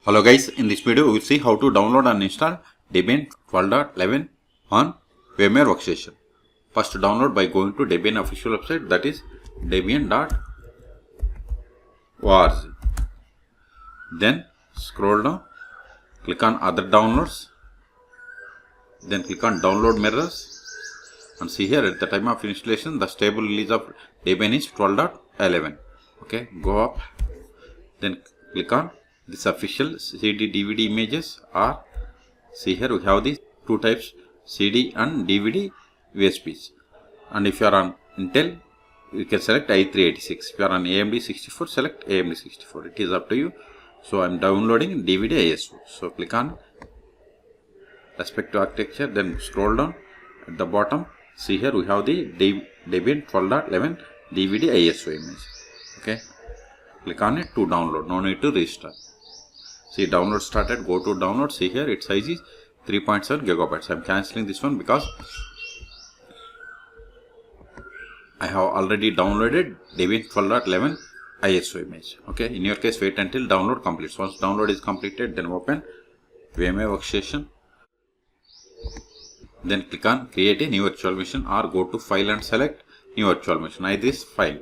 Hello guys, in this video we will see how to download and install Debian 12.11 on VMware Workstation. First download by going to Debian official website, that is debian.org. Then scroll down, click on other downloads, then click on download mirrors, and see here at the time of installation the stable release of Debian is 12.11. Okay, go up, then click on this official CD DVD images, or see here we have these two types, CD and DVD USBs. And if you are on Intel, you can select i386. If you are on AMD 64, select AMD 64. It is up to you. So I am downloading DVD ISO. So click on respective architecture, then scroll down at the bottom. See here we have the Debian 12.11 DVD ISO image. Okay, click on it to download. No need to restart. See, download started. Go to download. See here its size is 3.7 gigabytes. I am cancelling this one because I have already downloaded Debian 12.11 ISO image. Okay, in your case wait until download completes. Once download is completed, then open VMware Workstation. Then click on create a new virtual machine, or go to file and select new virtual machine. I this file.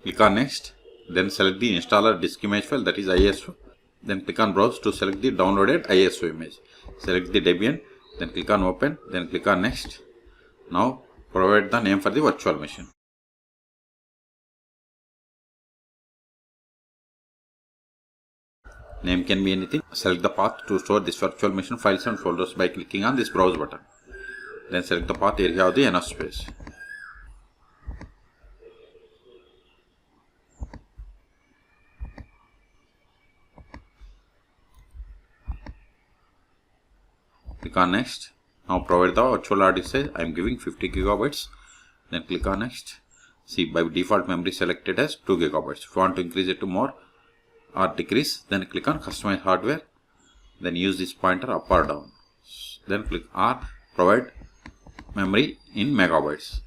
Click on next. Then select the installer disk image file, that is ISO. Then click on browse to select the downloaded ISO image. Select the Debian, then click on open, then click on next. Now provide the name for the virtual machine. Name can be anything. Select the path to store this virtual machine files and folders by clicking on this browse button. Then select the path area of the enough space. Click on next. Now provide the virtual hard disk size. I am giving 50 gigabytes. Then click on next. See, by default memory selected as 2 gigabytes. If you want to increase it to more or decrease, then click on customize hardware. Then use this pointer up or down. Then click or provide memory in megabytes.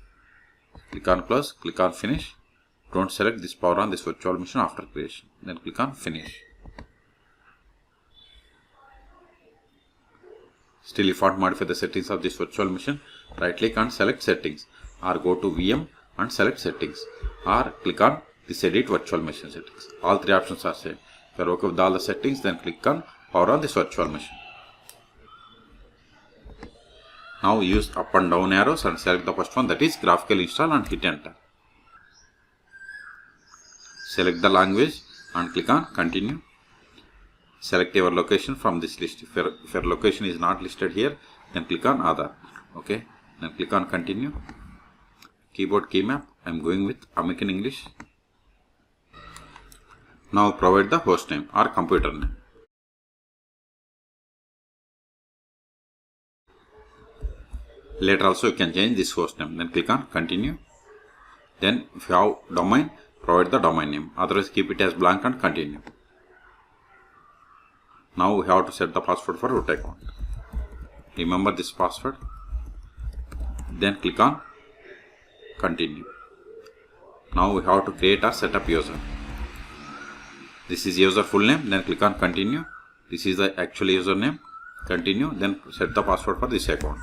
Click on close. Click on finish. Don't select this power on this virtual machine after creation. Then click on finish. Still, if you want to modify the settings of this virtual machine, right click and select settings, or go to VM and select settings, or click on this edit virtual machine settings. All three options are same. If you are okay with all the settings, then click on power on this virtual machine. Now use up and down arrows and select the first one, that is graphical install, and hit enter. Select the language and click on continue. Select your location from this list. If your location is not listed here, then click on other. Okay, then click on continue. Keyboard key map, I am going with American English. Now provide the host name or computer name. Later also you can change this host name. Then click on continue. Then if you have domain, provide the domain name. Otherwise keep it as blank and continue. Now we have to set the password for root account. Remember this password. Then click on continue. Now we have to create or set up user. This is user full name. Then click on continue. This is the actual username. Continue. Then set the password for this account.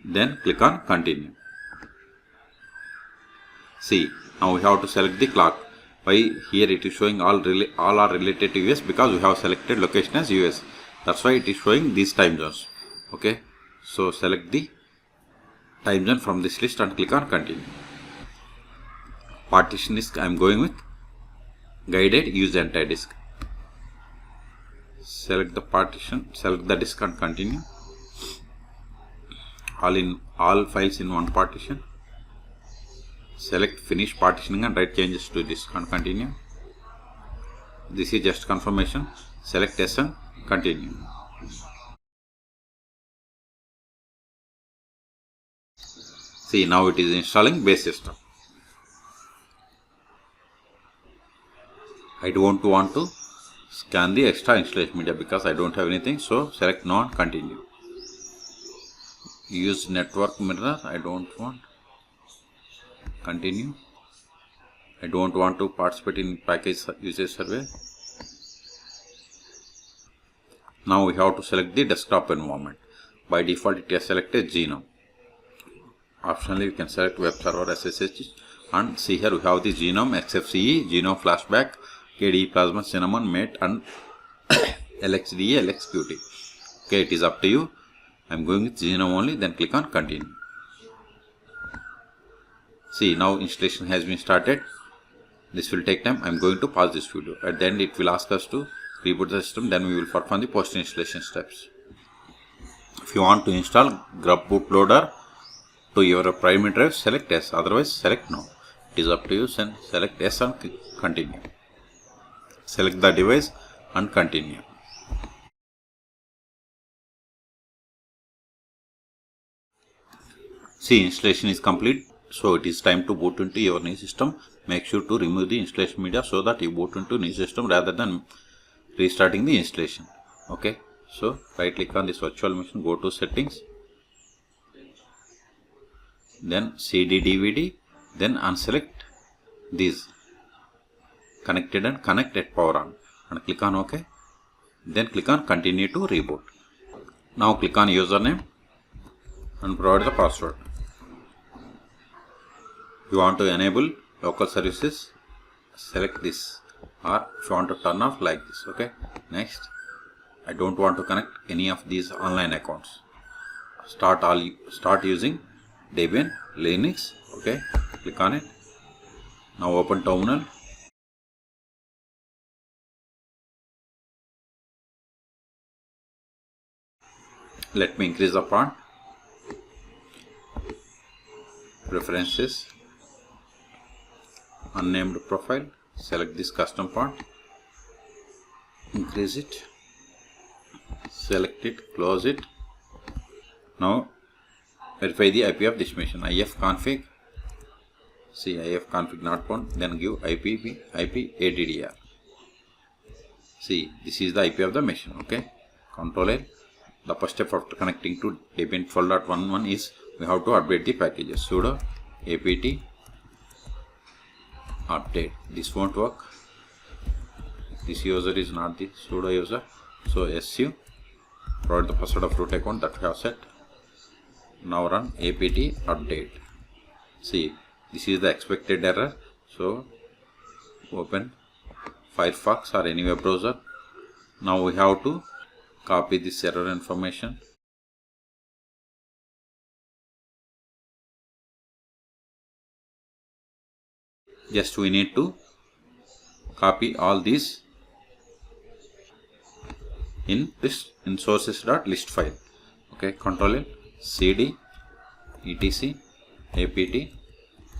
Then click on continue. See, now we have to select the clock. Why here it is showing all are related to US? Because we have selected location as US. That's why it is showing these time zones. Okay, so select the time zone from this list and click on continue. Partition disk, I am going with guided use entire disk. Select the partition, select the disk and continue. All files in one partition. Select finish partitioning and write changes to this and continue. This is just confirmation. Select yes and continue. See, now it is installing base system. I don't want to scan the extra installation media because I don't have anything. So select no and continue. Use network mirror. I don't want. Continue. I don't want to participate in package usage survey. Now we have to select the desktop environment. By default it is selected GNOME. Optionally we can select web server SSH, and see here we have the GNOME, XFCE, GNOME Flashback, KDE Plasma, Cinnamon, Mate, and LXDE, LXQT. Okay, it is up to you. I am going with GNOME only, then click on continue. See, now installation has been started. This will take time. I am going to pause this video. At the end it will ask us to reboot the system, then we will perform the post installation steps. If you want to install grub bootloader to your primary drive, select yes, otherwise select no. It is up to you. Select yes and continue. Select the device and continue. See, installation is complete, so it is time to boot into your new system. Make sure to remove the installation media so that you boot into new system rather than restarting the installation. Okay, so right click on this virtual machine, go to settings, then CD DVD, then unselect these connected and connect at power on, and click on OK. Then click on continue to reboot. Now click on username and provide the password. If you want to enable local services, select this, or if you want to turn off, like this. Okay, next, I don't want to connect any of these online accounts. Start using Debian Linux. Okay, click on it. Now open terminal. Let me increase the font. Preferences, unnamed profile, select this custom font, increase it, select it, close it. Now verify the IP of this machine. ifconfig, see ifconfig not found, then give IP ADDR. See, this is the IP of the machine. Okay, Control L. The first step after connecting to Debian 12.11 is we have to update the packages. Sudo apt update. This won't work. This user is not the sudo user. So su, provide the password of root account that we have set. Now run apt update. See, this is the expected error. So open Firefox or any web browser. Now we have to copy this error information. Just we need to copy all these in sources.list file. Okay, Control L, CD, etc, apt,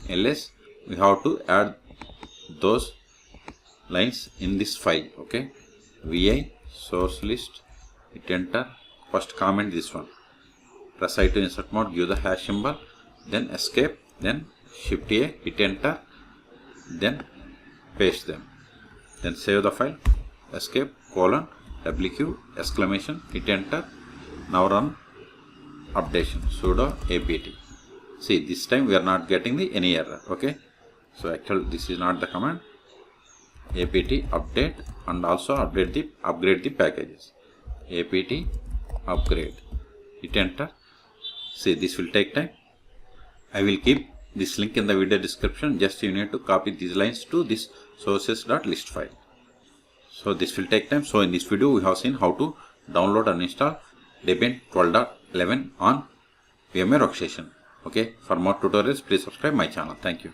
ls. We have to add those lines in this file. Okay, vi source list, hit enter. First comment this one. Press I to insert mode, give the hash symbol, then escape, then shift A, hit enter, then paste them, then save the file, escape, colon, wq, exclamation, hit enter. Now run updation, sudo apt. See, this time we are not getting any error. Okay, so actually this is not the command. Apt update, and also upgrade the packages. Apt upgrade, hit enter. See, this will take time. I will keep this link in the video description. Just you need to copy these lines to this sources.list file. So this will take time. So in this video we have seen how to download and install Debian 12.11 on VMware Workstation. Okay, for more tutorials please subscribe my channel. Thank you.